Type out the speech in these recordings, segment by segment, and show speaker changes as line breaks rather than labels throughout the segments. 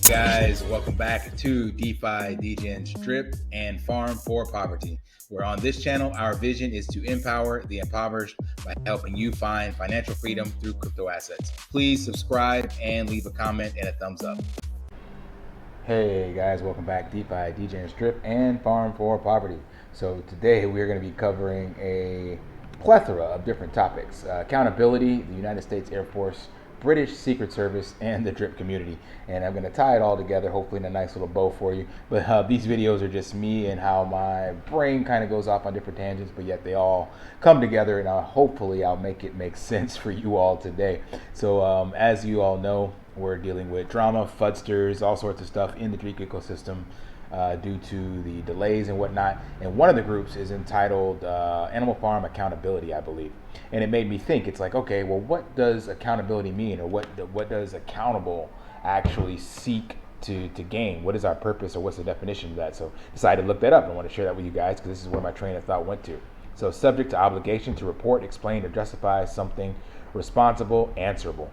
Guys, welcome back to DeFi, Degens, Drip, and Farm for Poverty, where on this channel, our vision is to empower the impoverished by helping you find financial freedom through crypto assets. Please subscribe and leave a comment and a thumbs up. Hey guys, welcome back. DeFi, Degens, Drip, and Farm for Poverty. So today we're going to be covering a plethora of different topics. Accountability, the United States Air Force, British Secret Service, and the Drip community. And I'm going to tie it all together, hopefully in a nice little bow for you. But these videos are just me and how my brain kind of goes off on different tangents, but yet they all come together, and hopefully I'll make it make sense for you all today. So as you all know, we're dealing with drama, fudsters, all sorts of stuff in the Greek ecosystem due to the delays and whatnot. And one of the groups is entitled Animal Farm Accountability, I believe. And it made me think, it's like, okay, well, what does accountability mean, or what does accountable actually seek to gain? What is our purpose, or what's the definition of that? So I decided to look that up, and I want to share that with you guys because this is where my train of thought went to. So subject to obligation to report, explain, or justify something, responsible, answerable.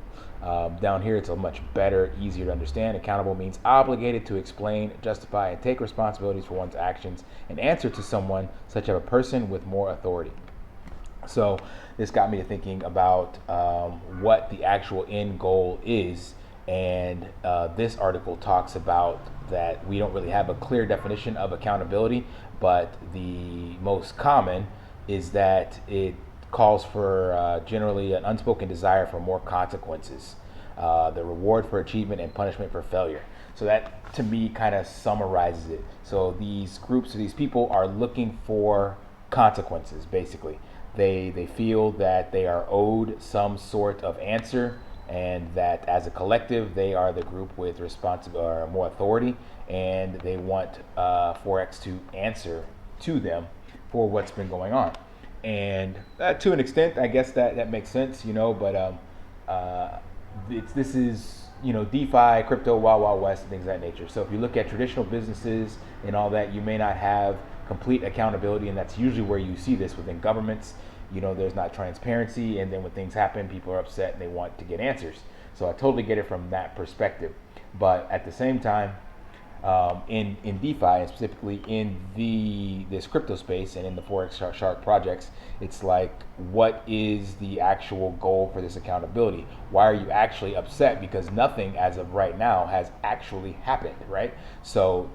Down here, it's a much better, easier to understand. Accountable means obligated to explain, justify, and take responsibilities for one's actions and answer to someone, such as a person with more authority. So this got me to thinking about what the actual end goal is. And this article talks about that we don't really have a clear definition of accountability, but the most common is that it calls for generally an unspoken desire for more consequences, the reward for achievement and punishment for failure. So that, to me, kind of summarizes it. So these groups, these people are looking for consequences, basically. They feel that they are owed some sort of answer, and that as a collective, they are the group with or more authority, and they want Forex to answer to them for what's been going on. And to an extent, I guess that makes sense, but this is, DeFi, crypto, Wild Wild West, and things of that nature. So if you look at traditional businesses and all that, you may not have complete accountability, and that's usually where you see this within governments. There's not transparency, and then when things happen, people are upset and they want to get answers. So I totally get it from that perspective. But at the same time, in DeFi, and specifically in this crypto space and in the Forex Shark projects, it's like, what is the actual goal for this accountability? Why are you actually upset? Because nothing as of right now has actually happened, right? So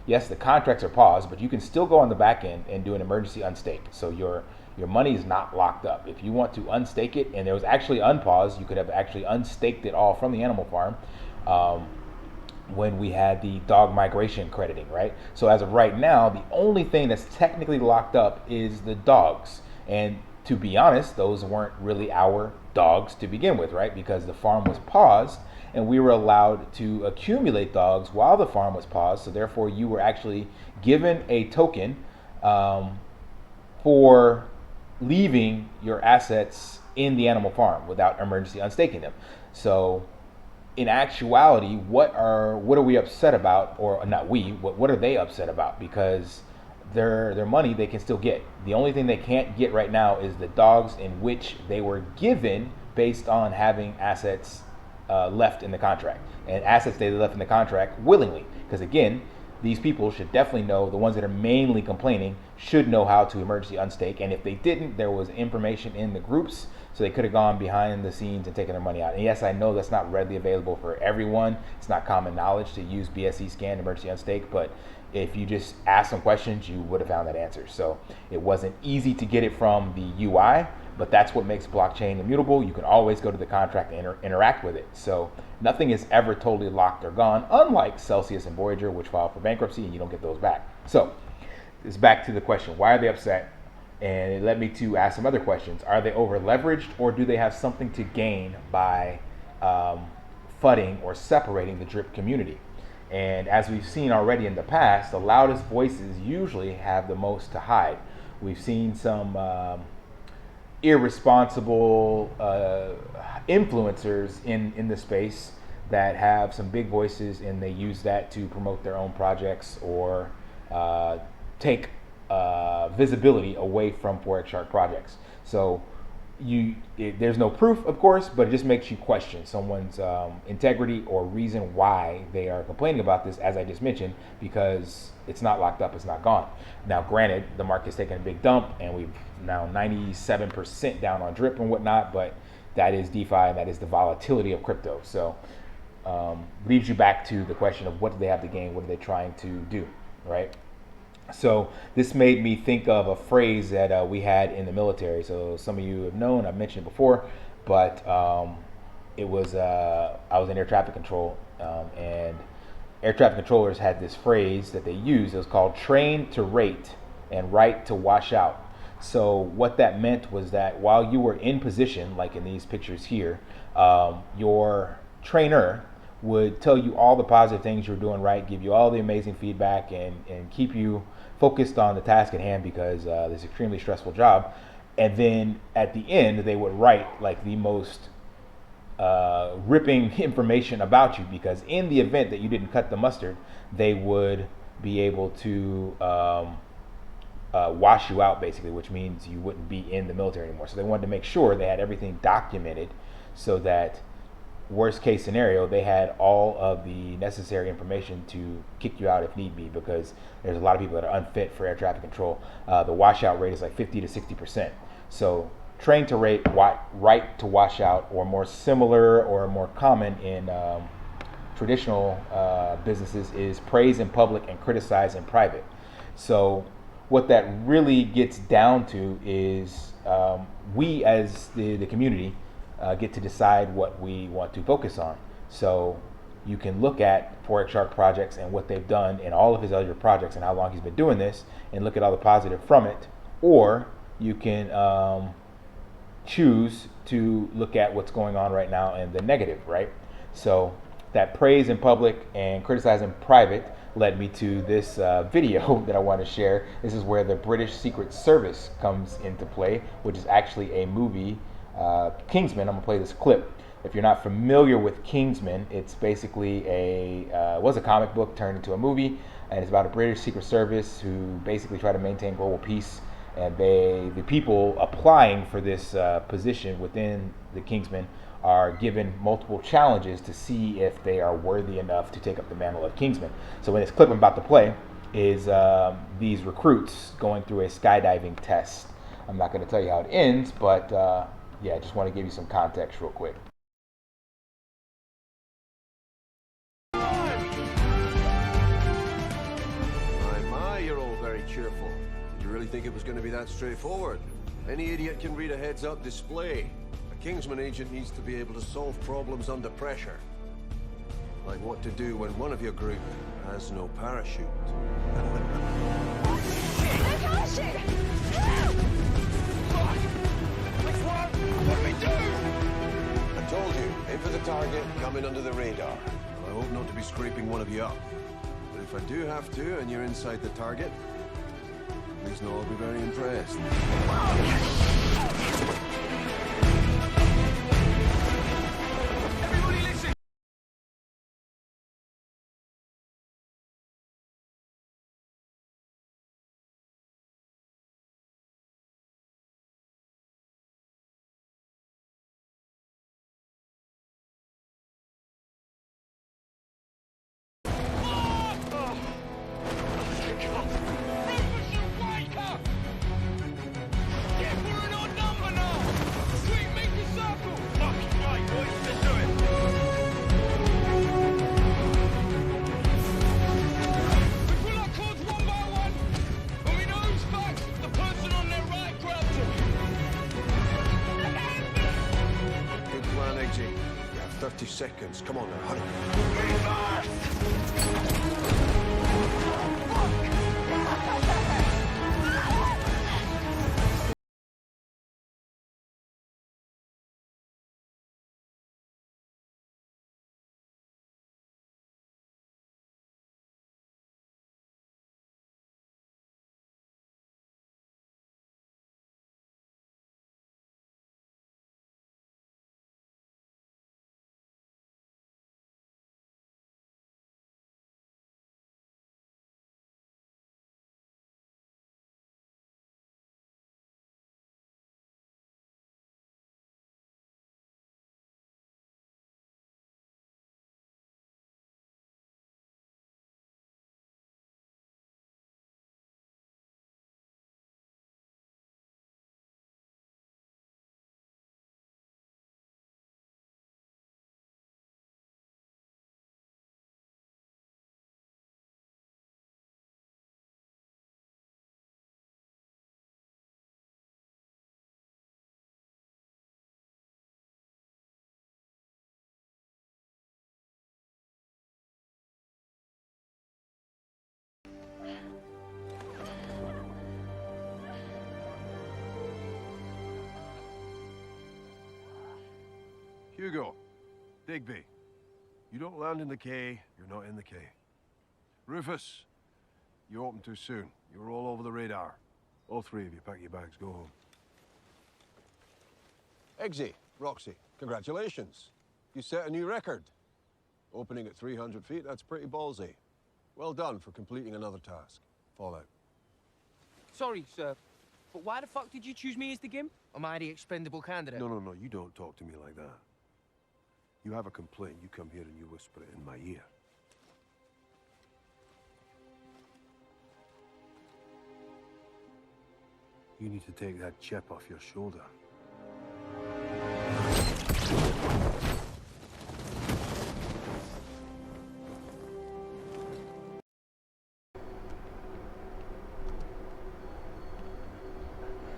yes, the contracts are paused, but you can still go on the back end and do an emergency unstake. So your money is not locked up. If you want to unstake it, and it was actually unpaused, you could have actually unstaked it all from the animal farm. When we had the dog migration crediting, right? So as of right now, the only thing that's technically locked up is the dogs. And to be honest, those weren't really our dogs to begin with, right? Because the farm was paused, and we were allowed to accumulate dogs while the farm was paused. So therefore, you were actually given a token for leaving your assets in the animal farm without emergency unstaking them. So in actuality, what are we upset about? Or not we, what are they upset about? Because their money they can still get. The only thing they can't get right now is the dogs in which they were given based on having assets left in the contract, and assets they left in the contract willingly. Because again, these people should definitely know, the ones that are mainly complaining should know how to emergency unstake. And if they didn't, there was information in the groups, so they could have gone behind the scenes and taken their money out. And yes, I know that's not readily available for everyone. It's not common knowledge to use BSC scan, emergency unstake, but if you just ask some questions, you would have found that answer. So it wasn't easy to get it from the UI, but that's what makes blockchain immutable. You can always go to the contract and interact with it. So nothing is ever totally locked or gone, unlike Celsius and Voyager, which filed for bankruptcy and you don't get those back. So it's back to the question, why are they upset? And it led me to ask some other questions. Are they over leveraged, or do they have something to gain by fudding or separating the drip community? And as we've seen already in the past, the loudest voices usually have the most to hide. We've seen some irresponsible influencers in the space that have some big voices, and they use that to promote their own projects or take visibility away from Forex Shark projects. So there's no proof, of course, but it just makes you question someone's integrity or reason why they are complaining about this, as I just mentioned, because it's not locked up, it's not gone. Now, granted, the market's taken a big dump, and we've now 97% down on drip and whatnot, but that is DeFi, and that is the volatility of crypto. So leads you back to the question of what do they have to gain, what are they trying to do, right? So this made me think of a phrase that we had in the military. So some of you have known, I've mentioned it before, but it was I was in air traffic control, and air traffic controllers had this phrase that they used. It was called "train to rate and right to wash out." So what that meant was that while you were in position, like in these pictures here, your trainer would tell you all the positive things you're doing right, give you all the amazing feedback, and keep you focused on the task at hand because this extremely stressful job. And then at the end, they would write like the most ripping information about you, because in the event that you didn't cut the mustard, they would be able to wash you out, basically, which means you wouldn't be in the military anymore. So they wanted to make sure they had everything documented so that worst case scenario, they had all of the necessary information to kick you out if need be, because there's a lot of people that are unfit for air traffic control. The washout rate is like 50 to 60%. So train to rate, right to wash out, or more similar or more common in traditional businesses is praise in public and criticize in private. So what that really gets down to is we as the community get to decide what we want to focus on. So you can look at Forex Shark projects and what they've done in all of his other projects and how long he's been doing this, and look at all the positive from it. Or you can choose to look at what's going on right now and the negative, right? So that praise in public and criticize in private led me to this video that I want to share. This is where the British Secret Service comes into play, which is actually a movie, Kingsman. I'm gonna play this clip. If you're not familiar with Kingsman, it's basically was a comic book turned into a movie, and it's about a British Secret Service who basically try to maintain global peace. And the people applying for this position within the Kingsman are given multiple challenges to see if they are worthy enough to take up the mantle of Kingsman. So in this clip I'm about to play is these recruits going through a skydiving test. I'm not going to tell you how it ends, but yeah, I just want to give you some context real quick.
My, you're all very cheerful. Did you really think it was going to be that straightforward? Any idiot can read a heads-up display. A Kingsman agent needs to be able to solve problems under pressure. Like what to do when one of your group has no parachute.
Parachute! Help! Fuck! What do we do?
I told you, aim for the target, coming under the radar. I hope not to be scraping one of you up. But if I do have to, and you're inside the target, please know I'll be very impressed. Good plan, AJ. You have 30 seconds. Come on now, hurry. Hugo, Digby. You don't land in the K, you're not in the K. Rufus, you opened too soon. You were all over the radar. All three of you pack your bags, go home. Eggsy, Roxy, congratulations. You set a new record. Opening at 300 feet, that's pretty ballsy. Well done for completing another task. Fallout.
Sorry, sir, but why the fuck did you choose me as the gimp? Am I the expendable candidate?
No, you don't talk to me like that. You have a complaint, you come here and you whisper it in my ear. You need to take that chip off your shoulder.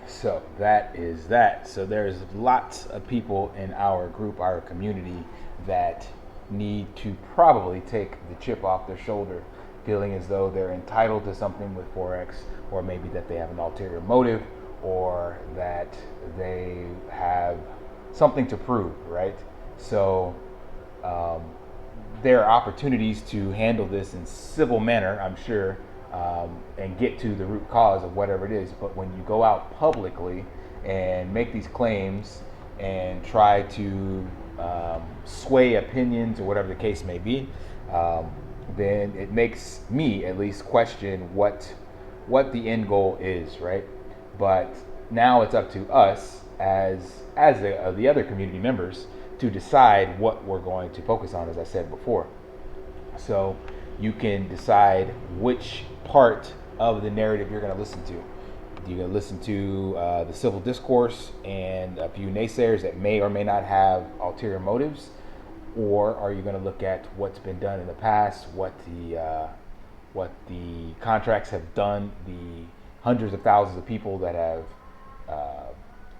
So that is that. So there's lots of people in our group, our community, that need to probably take the chip off their shoulder, feeling as though they're entitled to something with Forex, or maybe that they have an ulterior motive, or that they have something to prove, right? So there are opportunities to handle this in civil manner, I'm sure, and get to the root cause of whatever it is. But when you go out publicly and make these claims and try to sway opinions or whatever the case may be, then it makes me at least question what the end goal is, right? But now it's up to us as the other community members to decide what we're going to focus on, as I said before. So you can decide which part of the narrative you're going to listen to. You're going to listen to the civil discourse and a few naysayers that may or may not have ulterior motives, or are you going to look at what's been done in the past, what the contracts have done, the hundreds of thousands of people that have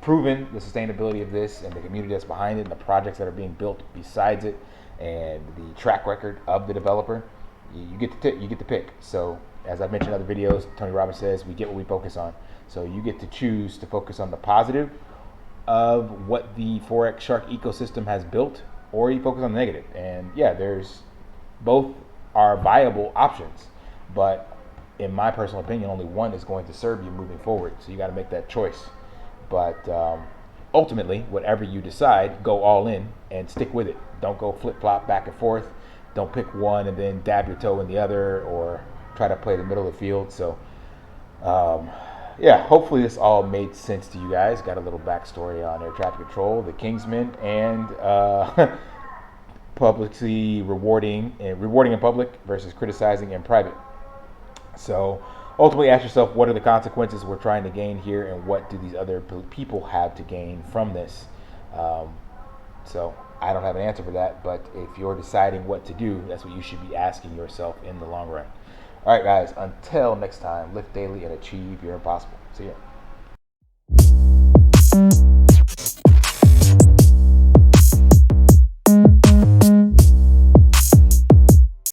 proven the sustainability of this, and the community that's behind it, and the projects that are being built besides it, and the track record of the developer. You get to pick. So as I've mentioned in other videos, Tony Robbins says we get what we focus on. So you get to choose to focus on the positive of what the Forex Shark ecosystem has built, or you focus on the negative. And yeah, there's both are viable options, but in my personal opinion, only one is going to serve you moving forward. So you got to make that choice. But ultimately, whatever you decide, go all in and stick with it. Don't go flip-flop back and forth. Don't pick one and then dab your toe in the other, or try to play the middle of the field. So yeah, hopefully this all made sense to you guys. Got a little backstory on air traffic control, the Kingsman, and publicly rewarding in public versus criticizing in private. So ultimately ask yourself, what are the consequences we're trying to gain here, and what do these other people have to gain from this? So I don't have an answer for that, but if you're deciding what to do, that's what you should be asking yourself in the long run. All right, guys, until next time, lift daily and achieve your impossible. See ya.